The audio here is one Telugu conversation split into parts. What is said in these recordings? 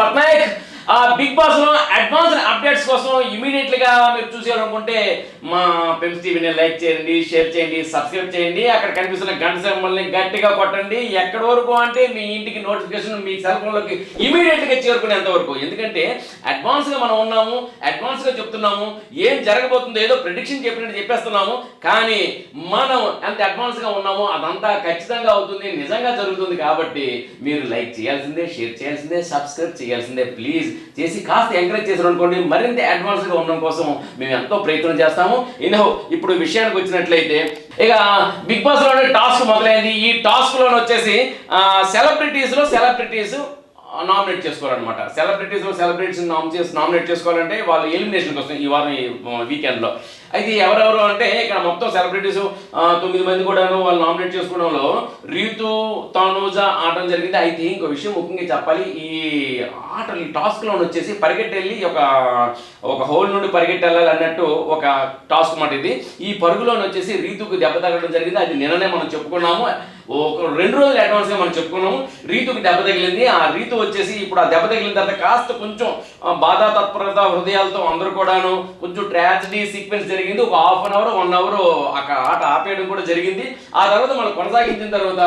పట్నాయక్. బిగ్ బాస్ లో అడ్వాన్స్ అప్డేట్స్ కోసం ఇమీడియట్ గా మీరు చూసేయాలనుకుంటే మా పెంప్స్ టీవీని లైక్ చేయండి, షేర్ చేయండి, సబ్స్క్రైబ్ చేయండి. అక్కడ కనిపిస్తున్న గంట సింబల్ని గట్టిగా కొట్టండి. ఎక్కడి వరకు అంటే మీ ఇంటికి నోటిఫికేషన్ మీ సెల్ ఫోన్లోకి ఇమీడియట్ గా చేరుకునేంత వరకు. ఎందుకంటే అడ్వాన్స్ గా మనం ఉన్నాము, అడ్వాన్స్ గా చెప్తున్నాము, ఏం జరగబోతుందో ఏదో ప్రిడిక్షన్ చెప్పినట్టు చెప్పేస్తున్నాము. కానీ మనం ఎంత అడ్వాన్స్ గా ఉన్నామో అదంతా ఖచ్చితంగా అవుతుంది, నిజంగా జరుగుతుంది. కాబట్టి మీరు లైక్ చేయాల్సిందే, షేర్ చేయాల్సిందే, సబ్స్క్రైబ్ చేయాల్సిందే. ప్లీజ్ చేసి కాస్త ఎంకరేజ్ చేశారు అనుకోండి, మరింత అడ్వాన్స్గా ఉండడం కోసం మేము ఎంతో ప్రయత్నం చేస్తాము. ఇప్పుడు విషయానికి వచ్చినట్లయితే ఇక బిగ్ బాస్ లోనే టాస్క్ మొదలైంది. ఈ టాస్క్ లోనే వచ్చేసి సెలబ్రిటీస్ నామినేట్ చేసుకోవాలన్నమాట. సెలబ్రిటీస్ నామినేట్ చేసుకోవాలంటే వాళ్ళు ఎలిమినేషన్కి వస్తుంది ఈ వారం, ఈ వీకెండ్లో. అయితే ఎవరెవరు అంటే ఇక్కడ మొత్తం సెలబ్రిటీస్ 9 మంది కూడాను వాళ్ళు నామినేట్ చేసుకోవడంలో రీతు, తనూజ ఆడడం జరిగింది. అయితే ఇంకో విషయం ముఖ్యంగా చెప్పాలి, ఈ టాస్క్లో వచ్చేసి పరిగెట్టెళ్ళి ఒక హోల్ నుండి పరిగెట్టెళ్ళాలి అన్నట్టు ఒక టాస్క్ మాట ఇది. ఈ పరుగులోని వచ్చేసి రీతుకు దెబ్బ తగలడం జరిగింది. అది నిన్ననే మనం చెప్పుకున్నాము, ఒక 2 రోజులు అడ్వాన్స్గా మనం చెప్పుకున్నాము. రీతుకి దెబ్బ తగిలింది. ఆ రీతు వచ్చేసి ఇప్పుడు ఆ దెబ్బ తగిలిన తర్వాత కాస్త కొంచెం బాధ తత్పరత హృదయాలతో అందరూ కూడాను కొంచెం ట్రాజడీ సీక్వెన్స్ జరిగింది. ఒక 1/2 అవర్ 1 అవర్ ఆట ఆపేయడం కూడా జరిగింది. ఆ తర్వాత మనం కొనసాగించిన తర్వాత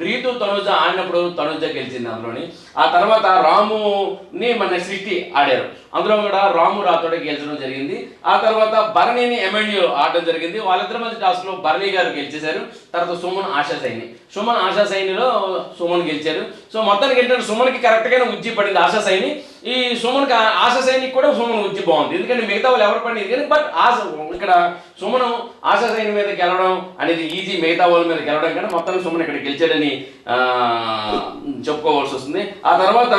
రీతు తనుజ ఆడినప్పుడు తనుజ గెలిచింది అందులోని. ఆ తర్వాత రాముని మన సృష్టి ఆడారు, అందులో కూడా రాము రాతోడే గెలిచడం జరిగింది. ఆ తర్వాత భరణిని ఎమ్మెన్యూ ఆడడం జరిగింది. వాళ్ళిద్దరి మధ్య టాస్క్లో భరణి గారు గెలిచేశారు. తర్వాత సుమన్ ఆశా సైనిలో సుమన్ గెలిచారు. సో మొత్తానికి ఏంటంటే సుమన్కి కరెక్ట్గానే ఉజ్జి పడింది ఆశా సైని. ఈ సుమన్కి ఆశా సైనికి కూడా సుమన్ ఉజ్జి బాగుంది, ఎందుకంటే మిగతా వాళ్ళు ఎవరు పడింది కానీ బట్ ఇక్కడ సుమన్ ఆశా సైని మీద గెలవడం అనేది ఈజీ, మిగతా వాళ్ళ మీద గెలవడం కానీ మొత్తానికి సుమన్ ఇక్కడ గెలిచాడని చెప్పుకోవాల్సి వస్తుంది. ఆ తర్వాత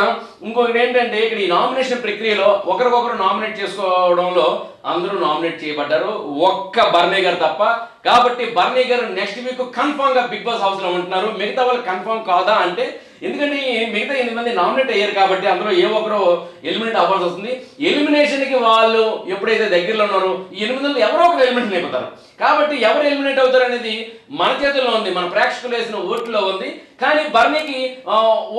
ఇంకొకటి ఏంటంటే ఇక్కడ ఈ నామినేషన్ ప్రక్రియలో ఒకరికొకరు నామినేట్ చేసుకోవడంలో అందరూ నామినేట్ చేయబడ్డారు, ఒక్క బర్నీ గారు తప్ప. కాబట్టి బర్నీ గారు నెక్స్ట్ వీక్ కన్ఫామ్ గా బిగ్ బాస్ హౌస్ లో ఉంటున్నారు. మిగతా వాళ్ళు కన్ఫామ్ కాదా అంటే, ఎందుకంటే మిగతా 8 మంది నామినేట్ అయ్యారు కాబట్టి అందులో ఏ ఒక్కరు ఎలిమినేట్ అవ్వాల్సి వస్తుంది. ఎలిమినేషన్ కి వాళ్ళు ఎప్పుడైతే దగ్గరలో ఉన్నారో ఈ 8 మంది ఎవరో ఒకరు ఎలిమినేషన్ అయిపోతారు. కాబట్టి ఎవరు ఎలిమినేట్ అవుతారు అనేది మన చేతుల్లో ఉంది, మన ప్రేక్షకులు వేసిన ఓట్లో ఉంది. కానీ బర్నీకి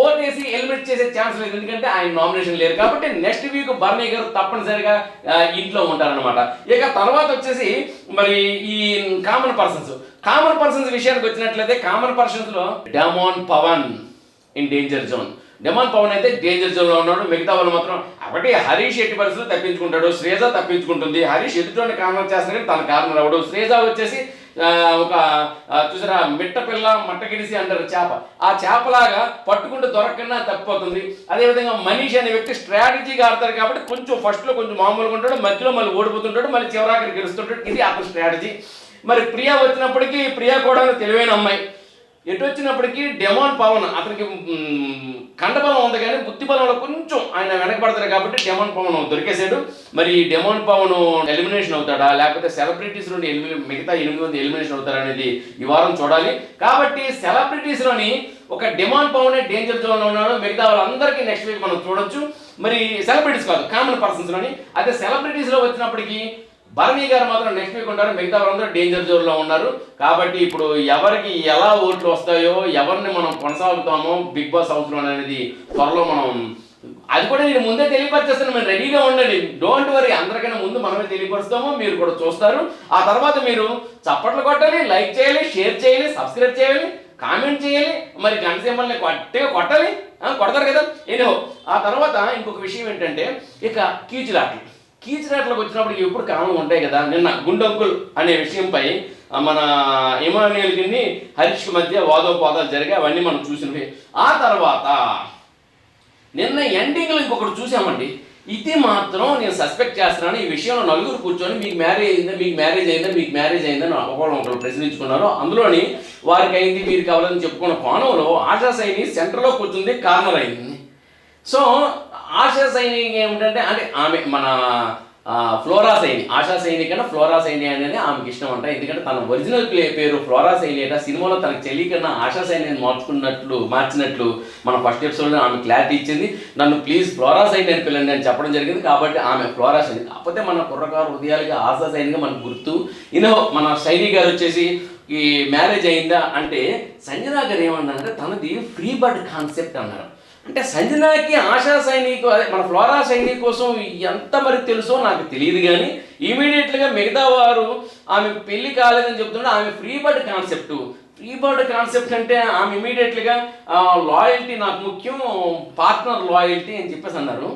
ఓట్ వేసి ఎలిమినేట్ చేసే ఛాన్స్ లేదు, ఎందుకంటే ఆయన నామినేషన్ లేరు. కాబట్టి నెక్స్ట్ వీక్ బర్నీ గారు తప్పనిసరిగా ఇంట్లో ఉంటారనమాట. ఇక తర్వాత వచ్చేసి మరి ఈ కామన్ పర్సన్స్ విషయానికి వచ్చినట్లయితే కామన్ పర్సన్స్ లో demon Pawan in danger zone. Demon Pawan అయితే డేంజర్ జోన్లో ఉన్నాడు. మిగతా వాళ్ళు మాత్రం ఒకటి హరీష్ ఎట్టి పరిస్థితులు తప్పించుకుంటాడు, శ్రేజ తప్పించుకుంటుంది. హరీష్ ఎదుటి కార్నర్ చేస్తాడు కానీ తన కార్నర్ అవ్వడు. శ్రేజ వచ్చేసి ఒక చూసారా మిట్ట పిల్ల మట్టగిడిసి అంటారు చేప, ఆ చేపలాగా పట్టుకుంటూ దొరకకుండా తప్పిపోతుంది. అదేవిధంగా మనీష్ అనే వ్యక్తి స్ట్రాటజీగా ఆడతారు కాబట్టి కొంచెం ఫస్ట్లో కొంచెం మామూలుగా ఉంటాడు, మధ్యలో మళ్ళీ ఓడిపోతుంటాడు, మళ్ళీ చివరాఖరికి గెలుస్తుంటాడు. ఇది అతని స్ట్రాటజీ. మరి ప్రియా వచ్చినప్పటికీ ప్రియా కూడా తెలివైన అమ్మాయి. ఎటు వచ్చినప్పటికీ డెమాన్ పవన్ అతనికి కండబలం ఉంది కానీ బుద్ధి బలంలో కొంచెం ఆయన వెనకబడతారు కాబట్టి డెమాన్ పవన్ దొరికేశాడు. మరి డెమాన్ పవన్ ఎలిమినేషన్ అవుతాడా లేకపోతే సెలబ్రిటీస్ నుండి మిగతా 8 మంది ఎలిమినేషన్ అవుతారా అనేది ఈ వారం చూడాలి. కాబట్టి సెలబ్రిటీస్లోని ఒక డెమాన్ పవన్ డేంజర్ జోన్లో ఉన్నాడు, మిగతా వాళ్ళందరికీ నెక్స్ట్ వీక్ మనం చూడొచ్చు. మరి సెలబ్రిటీస్ కాదు, కామన్ పర్సన్స్లోని. అదే సెలబ్రిటీస్లో వచ్చినప్పటికీ భరణి గారు మాత్రం నెక్స్ట్ వీక్ ఉంటారు, మిగతా వాళ్ళందరూ డేంజర్ జోన్లో ఉన్నారు. కాబట్టి ఇప్పుడు ఎవరికి ఎలా ఓట్లు వస్తాయో, ఎవరిని మనం కొనసాగుతామో బిగ్ బాస్ హౌస్లో అనేది త్వరలో మనం అది కూడా నేను ముందే తెలియపరిచేస్తాను, మీరు రెడీగా ఉండండి. డోంట్ వరీ, అందరికైనా ముందు మనమే తెలియపరుస్తాము, మీరు కూడా చూస్తారు. ఆ తర్వాత మీరు చప్పట్లు కొట్టాలి, లైక్ చేయాలి, షేర్ చేయాలి, సబ్స్క్రైబ్ చేయాలి, కామెంట్ చేయాలి, మరి గంట సింబల్ని గట్టిగా కొట్టాలి, కొడతారు కదా. ఏదో ఆ తర్వాత ఇంకొక విషయం ఏంటంటే ఇక కీచులాటలకు వచ్చినప్పుడు ఎప్పుడు కామన్ ఉంటాయి కదా. నిన్న గుండంకుల్ అనే విషయంపై మన ఇమాన్యుయల్కి హరీష్కి మధ్య వాదోపాదాలు జరిగాయి, అవన్నీ మనం చూసినవి. ఆ తర్వాత నిన్న ఎండింగ్లో ఇంకొకటి చూసామండి. ఇది మాత్రం నేను సస్పెక్ట్ చేస్తున్నాను, ఈ విషయంలో నలుగురు కూర్చొని మీకు మ్యారేజ్ అయిందని ఒకళ్ళు ప్రశ్నించుకున్నారు. అందులోని వారికి అయింది వీరికి అవ్వదని చెప్పుకున్న కోణంలో ఆశా సైని సెంటర్లో కూర్చుంది, కార్నర్ అయింది. సో ఆశా సైని ఏమిటంటే అంటే ఆమె మన ఫ్లోరా సైని, ఆశా సైని కన్నా ఫ్లోరా సైని అనేది ఆమెకి ఇష్టం అంట. ఎందుకంటే తన ఒరిజినల్ పేరు ఫ్లోరా సైని అట. సినిమాలో తనకు చెల్లి కన్నా ఆశా సైని మార్చినట్లు మన ఫస్ట్ ఎపిసోడ్లో ఆమె క్లారిటీ ఇచ్చింది. నన్ను ప్లీజ్ ఫ్లోరా సైని అని పిల్లండి అని చెప్పడం జరిగింది. కాబట్టి ఆమె ఫ్లోరా సైని. కాకపోతే మన కుర్రకారు హృదయాలుగా ఆశా సైనిగా మనకు గుర్తు. మన సైని గారు వచ్చేసి ఈ మ్యారేజ్ అయిందా అంటే సంజన గారు ఏమన్నారంటే తనది ఫ్రీ బర్డ్ కాన్సెప్ట్ అన్నారు. అంటే సంజనాకి ఆశా సైనిక్ అదే మన ఫ్లోరా సైనిక్ కోసం ఎంత మరి తెలుసో నాకు తెలియదు, కానీ ఇమీడియట్గా మిగతా వారు ఆమె పెళ్లి కాలేదని చెప్తుంటే ఆమె ఫ్రీ బర్డ్ కాన్సెప్ట్ అంటే ఆమె ఇమీడియట్గా లాయల్టీ నాకు ముఖ్యం, పార్ట్నర్ లాయల్టీ అని చెప్పేసి అన్నారు.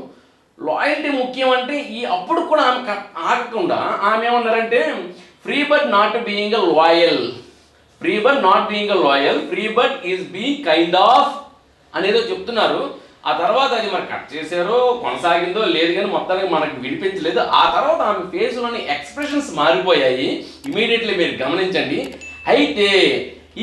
లాయల్టీ ముఖ్యం అంటే ఈ అప్పుడు కూడా ఆమె ఆగకుండా ఆమె ఏమన్నారంటే free bird not being a loyal, free bird is being kind of అనేదో చెప్తున్నారు. ఆ తర్వాత అది మరి కట్ చేశారో కొనసాగిందో లేదు, కానీ మొత్తానికి మనకు వినిపించలేదు. ఆ తర్వాత ఆమె ఫేస్లోని ఎక్స్ప్రెషన్స్ మారిపోయాయి, ఇమీడియట్లీ మీరు గమనించండి. అయితే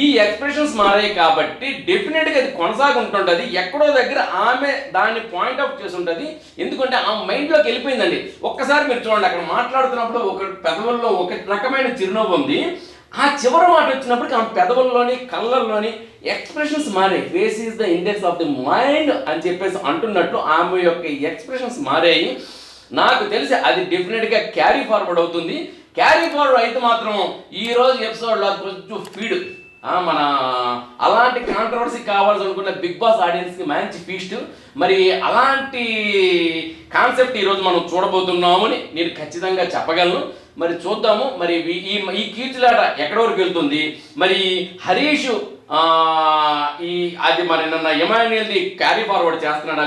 ఈ ఎక్స్ప్రెషన్స్ మారాయి కాబట్టి డెఫినెట్గా అది కొనసాగి ఉంటుంటుంది. ఎక్కడో దగ్గర ఆమె దాన్ని పాయింట్ అవుట్ చేసి ఉంటుంది, ఎందుకంటే ఆ మైండ్లోకి వెళ్ళిపోయిందండి. ఒక్కసారి మీరు చూడండి, అక్కడ మాట్లాడుతున్నప్పుడు ఒక పెదవుల్లో ఒక రకమైన చిరునవ్వు ఉంది, ఆ చివరి మాట వచ్చినప్పటికీ ఆమె పెదవుల్లోని కళ్ళల్లోని ఎక్స్ప్రెషన్స్ మారాయి. Face is the index of the mind అని చెప్పేసి అంటున్నట్లు ఆమె యొక్క ఎక్స్ప్రెషన్స్ మారాయి. నాకు తెలిసి అది డెఫినెట్గా క్యారీ ఫార్వర్డ్ అవుతుంది. క్యారీ ఫార్వర్డ్ అయితే మాత్రం ఈరోజు ఎపిసోడ్లో కొంచెం ఫీడ్ మన అలాంటి కాంట్రవర్సీ కావాల్సి అనుకున్న బిగ్ బాస్ ఆడియన్స్కి మంచి ఫీస్ట్. మరి అలాంటి కాన్సెప్ట్ ఈరోజు మనం చూడబోతున్నామని నేను ఖచ్చితంగా చెప్పగలను. మరి చూద్దాము, మరి ఈ కీర్తిలాట ఎక్కడి వరకు వెళ్తుంది. మరి హరీష్ అది మరి నన్న ఎమాన్యుయల్ది క్యారీ ఫార్వర్డ్ చేస్తున్నాడా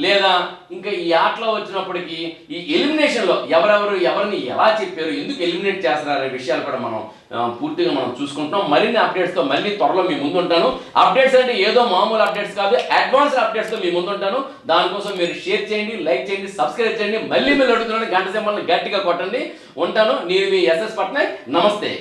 లేదా ఇంకా ఈ ఆటలో వచ్చినప్పటికీ ఈ ఎలిమినేషన్లో ఎవరిని ఎలా చెప్పారు, ఎందుకు ఎలిమినేట్ చేస్తున్నారు అనే విషయాలు కూడా మనం పూర్తిగా మనం చూసుకుంటున్నాం. మరిన్ని అప్డేట్స్తో మళ్ళీ త్వరలో మీ ముందు ఉంటాను. అప్డేట్స్ అంటే ఏదో మామూలు అప్డేట్స్ కాదు, అడ్వాన్స్డ్ అప్డేట్స్తో మీ ముందు ఉంటాను. దానికోసం మీరు షేర్ చేయండి, లైక్ చేయండి, సబ్స్క్రైబ్ చేయండి. మళ్ళీ అడుగుతున్నాను, గంట సింబల్ని గట్టిగా కొట్టండి. ఉంటాను. నేను మీ ఎస్ఎస్ పట్నాయక్. నమస్తే.